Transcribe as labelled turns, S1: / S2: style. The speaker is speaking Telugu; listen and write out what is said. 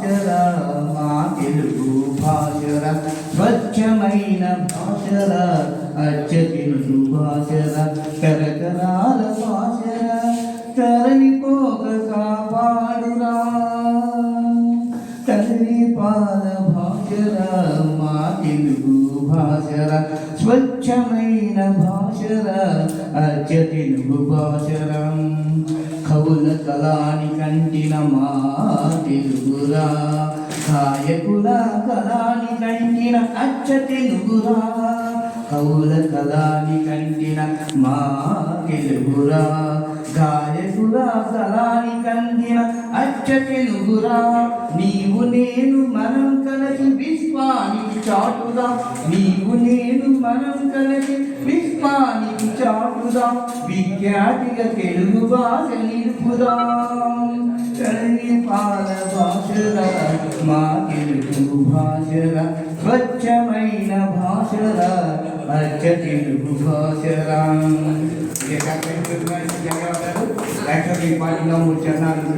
S1: భాషరా మా తెలుగు భాషరా స్వచ్ఛమైన భాషరా అచ్చ తెలుగు భాషరా తరతరాల భాషరా తరలిపోక కాపాడురా తల్లి పాద భాషరా మా తెలుగు భాషరా స్వచ్ఛమైన భాషరా అచ్చ తెలుగు భాషరా కవుల కళాని కంటిన మా తెలుగురా గాయకుల కళాని కంటిన అచ్చ తెలుగురా కవుల కళాని కంటిన మా తెలుగురా గాయకుల కళాని కంటిన అచ్చ తెలుగురా నీవు నేను మనం కలిసి విశ్వానికి చాటుదా నీవు నేను మనం కలిసి విశ్వానికి చాటుదా విఖ్యాతిగా తెలుగు భాష నిలుపుదా తల్లి పాద భాషరా మా తెలుగు భాషరా స్వచ్ఛమైన భాషరా అచ్చ తెలుగు భాషరా ధన్యవాదాలు. 2 పాటిలో 3 చరణాలు